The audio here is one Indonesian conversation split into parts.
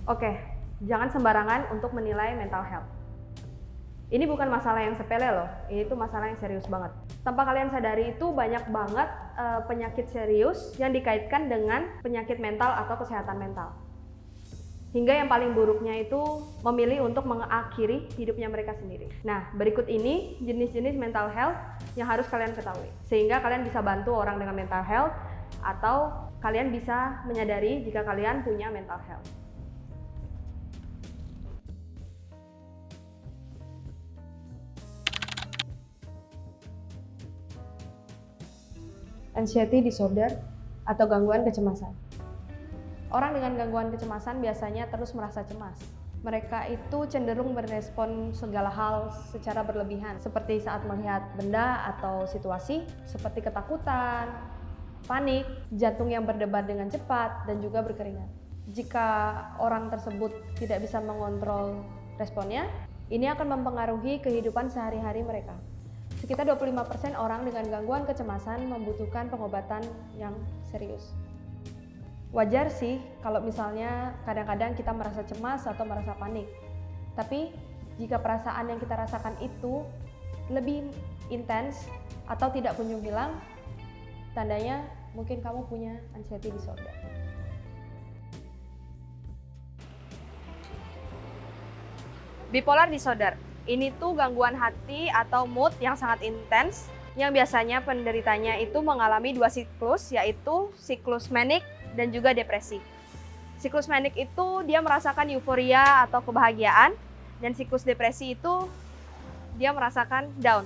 Oke, jangan sembarangan untuk menilai mental health. Ini bukan masalah yang sepele loh, ini tuh masalah yang serius banget. Tanpa kalian sadari itu banyak banget penyakit serius yang dikaitkan dengan penyakit mental atau kesehatan mental. Hingga yang paling buruknya itu memilih untuk mengakhiri hidupnya mereka sendiri. Nah, berikut ini jenis-jenis mental health yang harus kalian ketahui. Sehingga kalian bisa bantu orang dengan mental health atau kalian bisa menyadari jika kalian punya mental health. Anxiety disorder atau gangguan kecemasan. Orang dengan gangguan kecemasan biasanya terus merasa cemas. Mereka itu cenderung merespon segala hal secara berlebihan, seperti saat melihat benda atau situasi, seperti ketakutan, panik, jantung yang berdebar dengan cepat, dan juga berkeringat. Jika orang tersebut tidak bisa mengontrol responnya, ini akan mempengaruhi kehidupan sehari-hari mereka. Sekitar 25% orang dengan gangguan kecemasan membutuhkan pengobatan yang serius. Wajar sih kalau misalnya kadang-kadang kita merasa cemas atau merasa panik. Tapi jika perasaan yang kita rasakan itu lebih intens atau tidak kunjung hilang, tandanya mungkin kamu punya anxiety disorder. Bipolar disorder. Ini tuh gangguan hati atau mood yang sangat intens yang biasanya penderitanya itu mengalami dua siklus, yaitu siklus manic dan juga depresi. Siklus manic itu dia merasakan euforia atau kebahagiaan, dan siklus depresi itu dia merasakan down.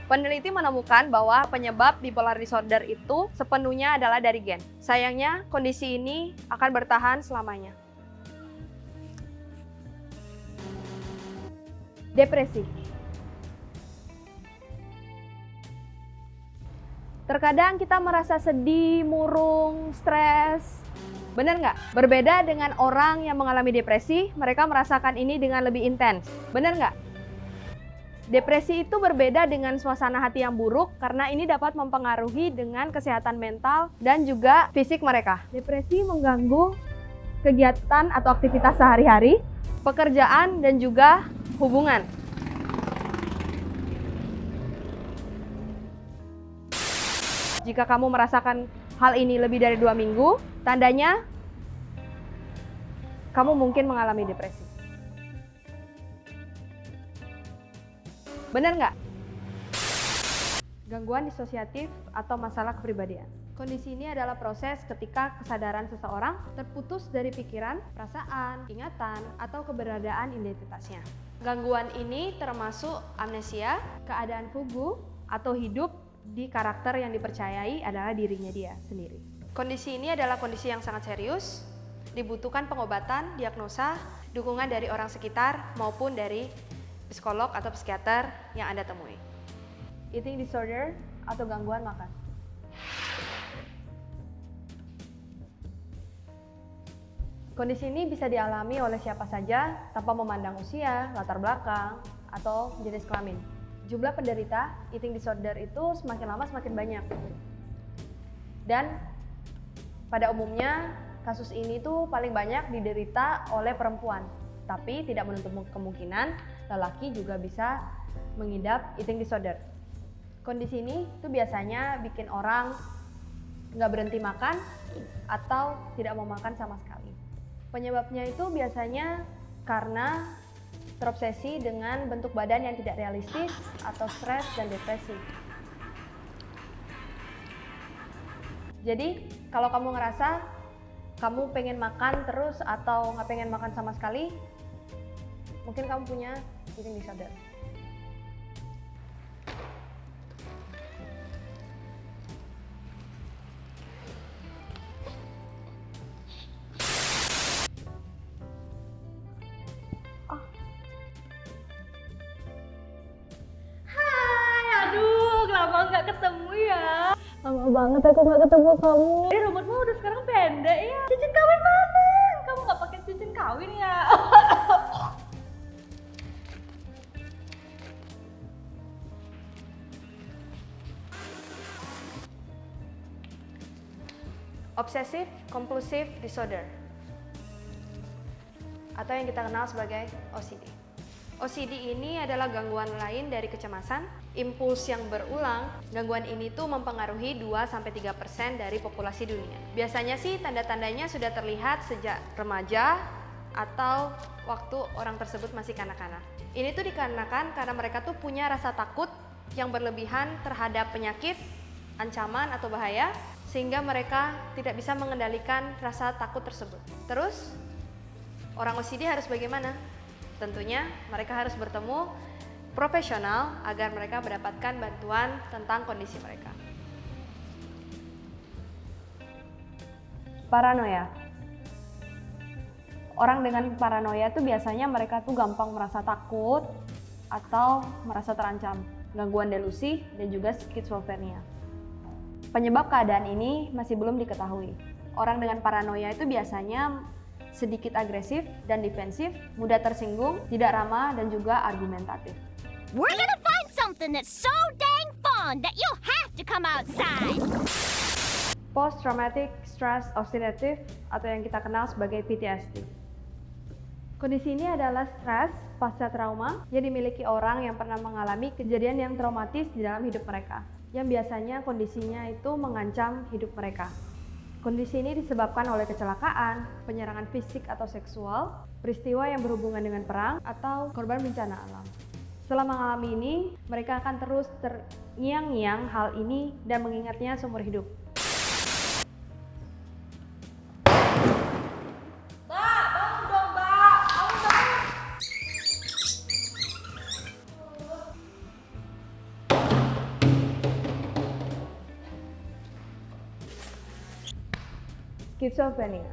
Peneliti menemukan bahwa penyebab bipolar disorder itu sepenuhnya adalah dari gen. Sayangnya kondisi ini akan bertahan selamanya. Depresi. Terkadang kita merasa sedih, murung, stres. Benar nggak? Berbeda dengan orang yang mengalami depresi, mereka merasakan ini dengan lebih intens. Benar nggak? Depresi itu berbeda dengan suasana hati yang buruk karena ini dapat mempengaruhi dengan kesehatan mental dan juga fisik mereka. Depresi mengganggu kegiatan atau aktivitas sehari-hari, pekerjaan, dan juga hubungan. Jika kamu merasakan hal ini lebih dari 2 minggu, tandanya kamu mungkin mengalami depresi. Benar nggak? Gangguan disosiatif atau masalah kepribadian. Kondisi ini adalah proses ketika kesadaran seseorang terputus dari pikiran, perasaan, ingatan, atau keberadaan identitasnya. Gangguan ini termasuk amnesia, keadaan fugu, atau hidup di karakter yang dipercayai adalah dirinya dia sendiri. Kondisi ini adalah kondisi yang sangat serius, dibutuhkan pengobatan, diagnosa, dukungan dari orang sekitar maupun dari psikolog atau psikiater yang Anda temui. Eating disorder atau gangguan makan. Kondisi ini bisa dialami oleh siapa saja tanpa memandang usia, latar belakang, atau jenis kelamin. Jumlah penderita eating disorder itu semakin lama semakin banyak. Dan pada umumnya kasus ini tuh paling banyak diderita oleh perempuan. Tapi tidak menutup kemungkinan lelaki juga bisa mengidap eating disorder. Kondisi ini tuh biasanya bikin orang nggak berhenti makan atau tidak mau makan sama sekali. Penyebabnya itu biasanya karena terobsesi dengan bentuk badan yang tidak realistis atau stres dan depresi. Jadi kalau kamu ngerasa kamu pengen makan terus atau nggak pengen makan sama sekali, mungkin kamu punya eating disorder. Lama nggak ketemu ya. Lama banget aku nggak ketemu kamu. Rambutmu udah sekarang pendek ya. Cincin kawin mana? Kamu nggak pakai cincin kawin ya? Obsessive Compulsive Disorder atau yang kita kenal sebagai OCD. OCD ini adalah gangguan lain dari kecemasan, impuls yang berulang. Gangguan ini tuh mempengaruhi 2-3% dari populasi dunia. Biasanya sih tanda-tandanya sudah terlihat sejak remaja atau waktu orang tersebut masih kanak-kanak. Ini tuh dikarenakan karena mereka tuh punya rasa takut yang berlebihan terhadap penyakit, ancaman atau bahaya, sehingga mereka tidak bisa mengendalikan rasa takut tersebut. Terus, orang OCD harus bagaimana? Tentunya mereka harus bertemu profesional agar mereka mendapatkan bantuan tentang kondisi mereka. Paranoia. Orang dengan paranoia itu biasanya mereka tuh gampang merasa takut atau merasa terancam, gangguan delusi dan juga skizofrenia. Penyebab keadaan ini masih belum diketahui. Orang dengan paranoia itu biasanya sedikit agresif dan defensif, mudah tersinggung, tidak ramah dan juga argumentatif. We're gonna find something that's so dang fun that you'll have to come outside. Post-traumatic stress oxidative atau yang kita kenal sebagai PTSD. Kondisi ini adalah stres pasca trauma yang dimiliki orang yang pernah mengalami kejadian yang traumatis di dalam hidup mereka, yang biasanya kondisinya itu mengancam hidup mereka. Kondisi ini disebabkan oleh kecelakaan, penyerangan fisik atau seksual, peristiwa yang berhubungan dengan perang, atau korban bencana alam. Setelah mengalami ini, mereka akan terus terngiang-ngiang hal ini dan mengingatnya seumur hidup. Skizofrenia.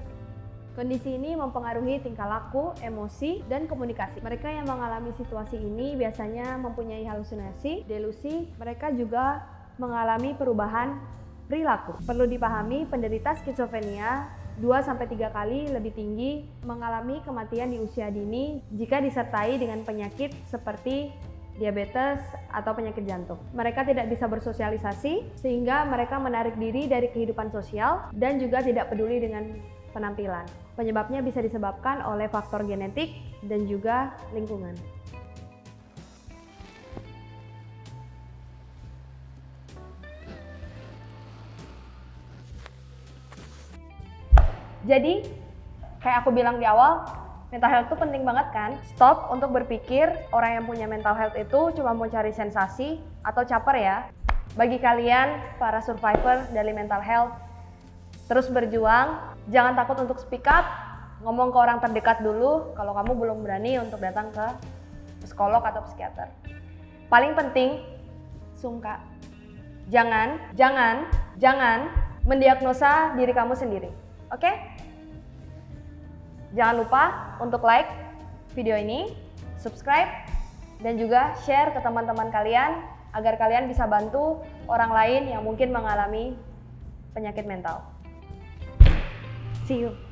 Kondisi ini mempengaruhi tingkah laku, emosi, dan komunikasi. Mereka yang mengalami situasi ini biasanya mempunyai halusinasi, delusi. Mereka juga mengalami perubahan perilaku. Perlu dipahami, penderita skizofrenia 2-3 kali lebih tinggi mengalami kematian di usia dini jika disertai dengan penyakit seperti diabetes atau penyakit jantung. Mereka tidak bisa bersosialisasi sehingga mereka menarik diri dari kehidupan sosial dan juga tidak peduli dengan penampilan. Penyebabnya bisa disebabkan oleh faktor genetik dan juga lingkungan. Jadi, kayak aku bilang di awal, mental health itu penting banget kan? Stop untuk berpikir orang yang punya mental health itu cuma mau cari sensasi atau caper ya. Bagi kalian, para survivor dari mental health, terus berjuang, jangan takut untuk speak up, ngomong ke orang terdekat dulu kalau kamu belum berani untuk datang ke psikolog atau psikiater. Paling penting, sungka. Jangan mendiagnosa diri kamu sendiri. Oke? Jangan lupa untuk like video ini, subscribe, dan juga share ke teman-teman kalian agar kalian bisa bantu orang lain yang mungkin mengalami penyakit mental. See you.